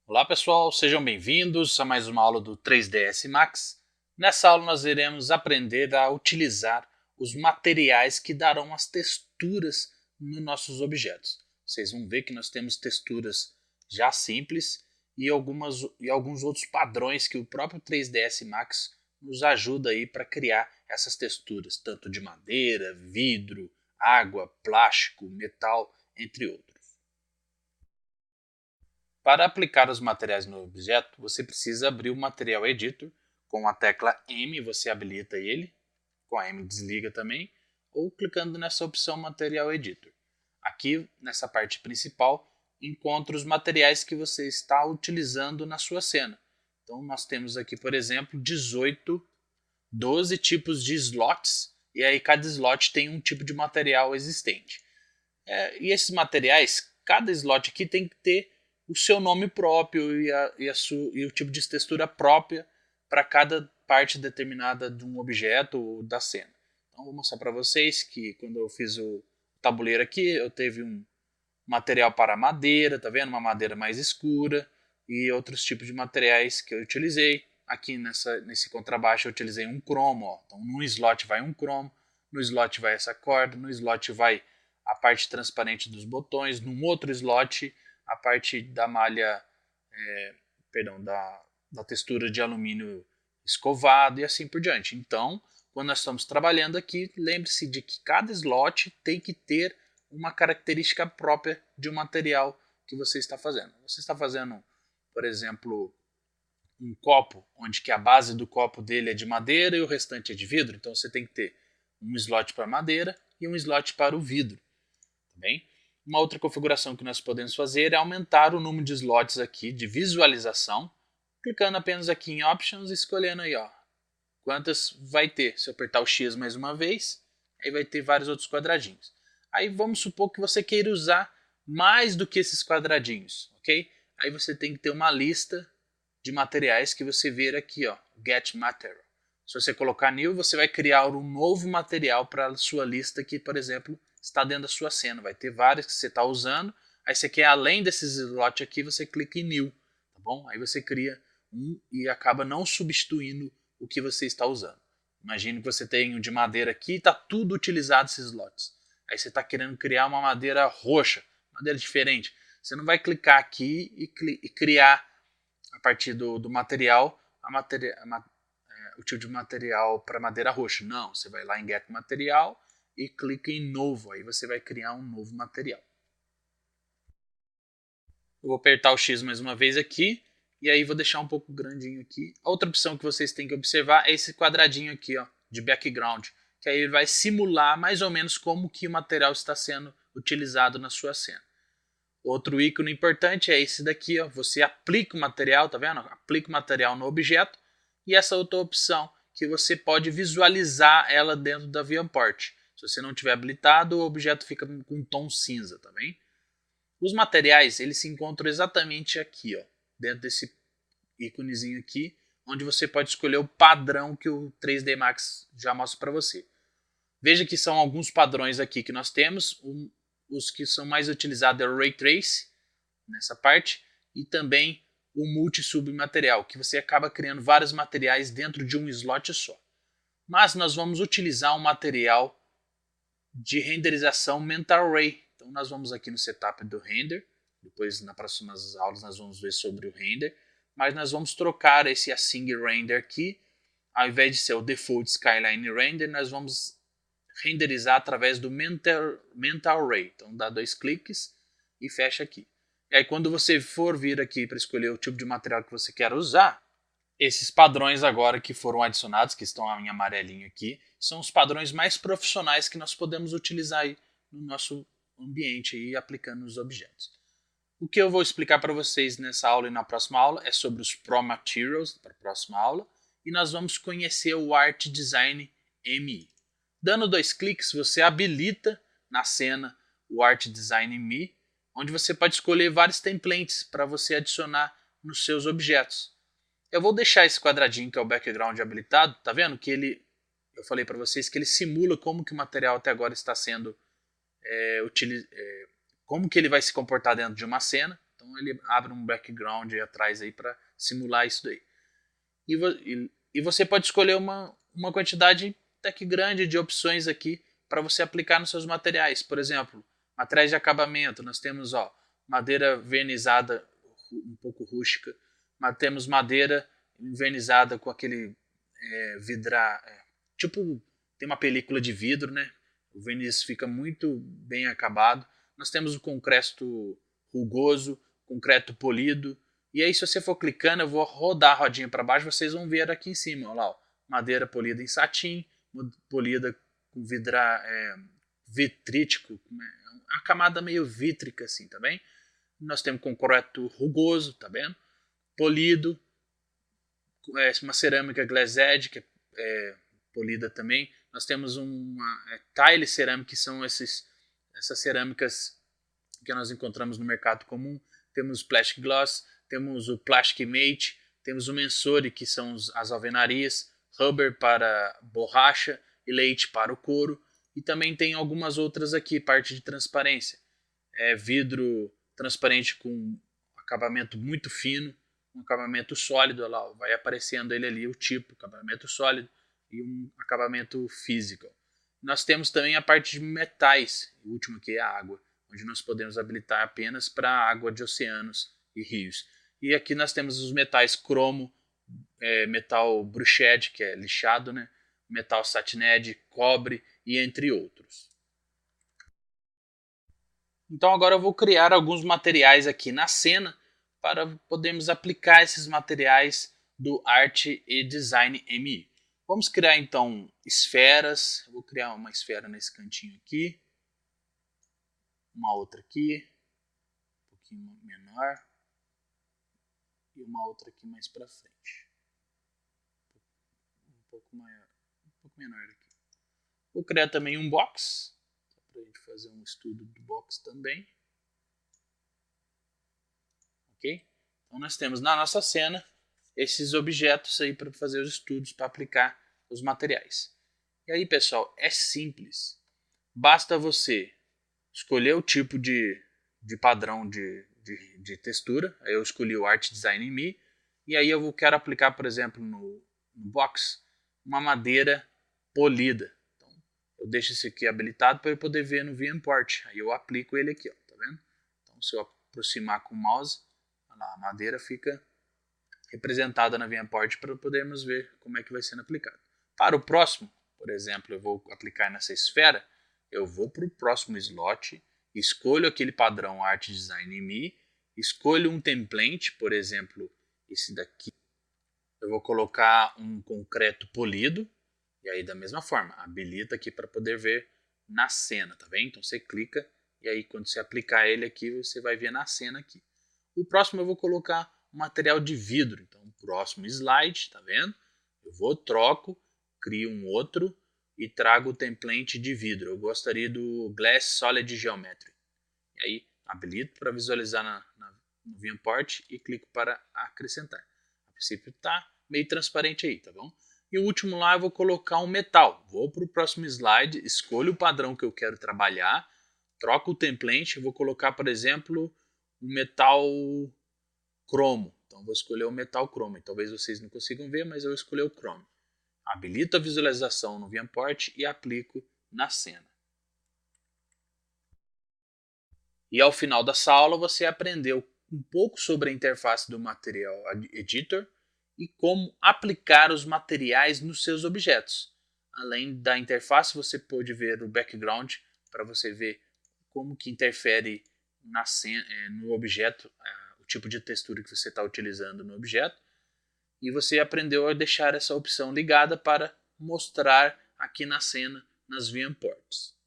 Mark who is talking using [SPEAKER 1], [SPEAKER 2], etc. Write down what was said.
[SPEAKER 1] Olá pessoal, sejam bem-vindos a mais uma aula do 3ds Max. Nessa aula nós iremos aprender a utilizar os materiais que darão as texturas nos nossos objetos. Vocês vão ver que nós temos texturas já simples e alguns outros padrões que o próprio 3ds Max nos ajuda aí para criar essas texturas, tanto de madeira, vidro, água, plástico, metal, entre outros. Para aplicar os materiais no objeto, você precisa abrir o Material Editor. Com a tecla M você habilita ele, com a M desliga também, ou clicando nessa opção Material Editor. Aqui, nessa parte principal, encontra os materiais que você está utilizando na sua cena. Então nós temos aqui, por exemplo, 12 tipos de slots, e aí cada slot tem um tipo de material existente. E esses materiais, cada slot aqui tem que ter o seu nome próprio e o tipo de textura própria para cada parte determinada de um objeto ou da cena. Então vou mostrar para vocês que quando eu fiz o tabuleiro aqui, eu teve um material para madeira, tá vendo? Uma madeira mais escura e outros tipos de materiais que eu utilizei. Aqui nesse contrabaixo eu utilizei um cromo, ó. Então num slot vai um cromo, no slot vai essa corda, no slot vai a parte transparente dos botões, num outro slot a parte da malha, da textura de alumínio escovado e assim por diante. Então, quando nós estamos trabalhando aqui, lembre-se de que cada slot tem que ter uma característica própria de um material que você está fazendo. Você está fazendo, por exemplo, um copo, onde que a base do copo dele é de madeira e o restante é de vidro, então você tem que ter um slot para madeira e um slot para o vidro. Tá bem? Uma outra configuração que nós podemos fazer é aumentar o número de slots aqui de visualização, clicando apenas aqui em Options e escolhendo aí, ó, quantas vai ter. Se eu apertar o X mais uma vez, aí vai ter vários outros quadradinhos. Aí vamos supor que você queira usar mais do que esses quadradinhos, ok? Aí você tem que ter uma lista de materiais que você vê aqui, ó, Get Material. Se você colocar New, você vai criar um novo material para a sua lista que, por exemplo, está dentro da sua cena. Vai ter vários que você está usando. Aí você quer, além desses slots aqui, você clica em New. Tá bom? Aí você cria um e acaba não substituindo o que você está usando. Imagine que você tem um de madeira aqui e está tudo utilizado esses slots. Aí você está querendo criar uma madeira roxa, madeira diferente. Você não vai clicar aqui e criar a partir do material o tipo de material para madeira roxa. Não, você vai lá em Get Material e clica em Novo. Aí você vai criar um novo material. Eu vou apertar o X mais uma vez aqui. E aí vou deixar um pouco grandinho aqui. A outra opção que vocês têm que observar é esse quadradinho aqui, ó, de background. Que aí vai simular mais ou menos como que o material está sendo utilizado na sua cena. Outro ícone importante é esse daqui, ó. Você aplica o material, tá vendo? Aplica o material no objeto. E essa outra opção, que você pode visualizar ela dentro da Viewport. Se você não tiver habilitado, o objeto fica com um tom cinza, tá bem? Os materiais, eles se encontram exatamente aqui, ó, dentro desse íconezinho aqui, onde você pode escolher o padrão que o 3D Max já mostra para você. Veja que são alguns padrões aqui que nós temos. Os que são mais utilizados é o Ray Trace, nessa parte, e também o multi-submaterial, que você acaba criando vários materiais dentro de um slot só. Mas nós vamos utilizar um material de renderização Mental Ray. Então nós vamos aqui no setup do render, depois nas próximas aulas nós vamos ver sobre o render, mas nós vamos trocar esse Async Render aqui, ao invés de ser o Default Skyline Render, nós vamos renderizar através do Mental Ray. Então dá 2 cliques e fecha aqui. E aí quando você for vir aqui para escolher o tipo de material que você quer usar, esses padrões agora que foram adicionados, que estão em amarelinho aqui, são os padrões mais profissionais que nós podemos utilizar aí no nosso ambiente aí, aplicando nos objetos. O que eu vou explicar para vocês nessa aula e na próxima aula é sobre os Pro Materials, para a próxima aula, e nós vamos conhecer o Art Design MI. Dando 2 cliques, você habilita na cena o Art Design MI, onde você pode escolher vários templates para você adicionar nos seus objetos. Eu vou deixar esse quadradinho que é o background habilitado, tá vendo? Que eu falei para vocês que ele simula como que o material até agora está sendo como que ele vai se comportar dentro de uma cena. Então ele abre um background aí atrás aí para simular isso daí. E você pode escolher uma quantidade até que grande de opções aqui para você aplicar nos seus materiais. Por exemplo, materiais de acabamento, nós temos madeira vernizada um pouco rústica, mas temos madeira vernizada com aquele tipo, tem uma película de vidro, né? O verniz fica muito bem acabado. Nós temos o concreto rugoso, concreto polido. E aí, se você for clicando, eu vou rodar a rodinha para baixo, vocês vão ver aqui em cima, olha lá, madeira polida em satim, polida com vitrítico, a camada meio vítrica assim, tá bem? Nós temos concreto rugoso, tá vendo? Polido, uma cerâmica glazed, que é polida também. Nós temos uma tile cerâmica, que são essas cerâmicas que nós encontramos no mercado comum. Temos plastic gloss, temos o plastic mate, temos o mensore, que são as alvenarias, rubber para borracha e leite para o couro. E também tem algumas outras aqui, parte de transparência. Vidro transparente com acabamento muito fino, um acabamento sólido, olha lá, vai aparecendo ele ali, o tipo, acabamento sólido e um acabamento físico. Nós temos também a parte de metais, o último aqui é a água, onde nós podemos habilitar apenas para água de oceanos e rios. E aqui nós temos os metais cromo, metal bruched, que é lixado, né? Metal satined, cobre e entre outros. Então agora eu vou criar alguns materiais aqui na cena para podermos aplicar esses materiais do Art e Design MI. Vamos criar então esferas. Eu vou criar uma esfera nesse cantinho aqui, uma outra aqui, um pouquinho menor, e uma outra aqui mais para frente, um pouco maior, um pouco menor aqui. Vou criar também um box, para a gente fazer um estudo do box também. Ok? Então nós temos na nossa cena esses objetos aí para fazer os estudos, para aplicar os materiais. E aí, pessoal, é simples. Basta você escolher o tipo de padrão de textura. Aí eu escolhi o Art Design Me. E aí eu quero aplicar, por exemplo, no box, uma madeira polida. Então, eu deixo esse aqui habilitado para eu poder ver no Viewport. Aí eu aplico ele aqui, ó, tá vendo? Então, se eu aproximar com o mouse, a madeira fica representada na Viewport para podermos ver como é que vai sendo aplicado. Para o próximo, por exemplo, eu vou aplicar nessa esfera, eu vou para o próximo slot, escolho aquele padrão Art Design Me, escolho um template, por exemplo, esse daqui. Eu vou colocar um concreto polido, e aí da mesma forma, habilita aqui para poder ver na cena, tá vendo? Então você clica, e aí quando você aplicar ele aqui, você vai ver na cena aqui. O próximo eu vou colocar um material de vidro. Então, próximo slide, tá vendo? Eu vou, troco, crio um outro e trago o template de vidro. Eu gostaria do Glass Solid Geometry. E aí, habilito para visualizar no Viewport e clico para acrescentar. A princípio tá meio transparente aí, tá bom? E o último lá eu vou colocar um metal. Vou para o próximo slide, escolho o padrão que eu quero trabalhar, troco o template, vou colocar, por exemplo, um metal cromo. Então vou escolher o metal cromo. Talvez vocês não consigam ver, mas eu escolhi o cromo. Habilito a visualização no Viewport e aplico na cena. E ao final dessa aula você aprendeu um pouco sobre a interface do Material Editor e como aplicar os materiais nos seus objetos. Além da interface, você pode ver o background para você ver como que interfere no objeto, o tipo de textura que você está utilizando no objeto. E você aprendeu a deixar essa opção ligada para mostrar aqui na cena nas Viewports.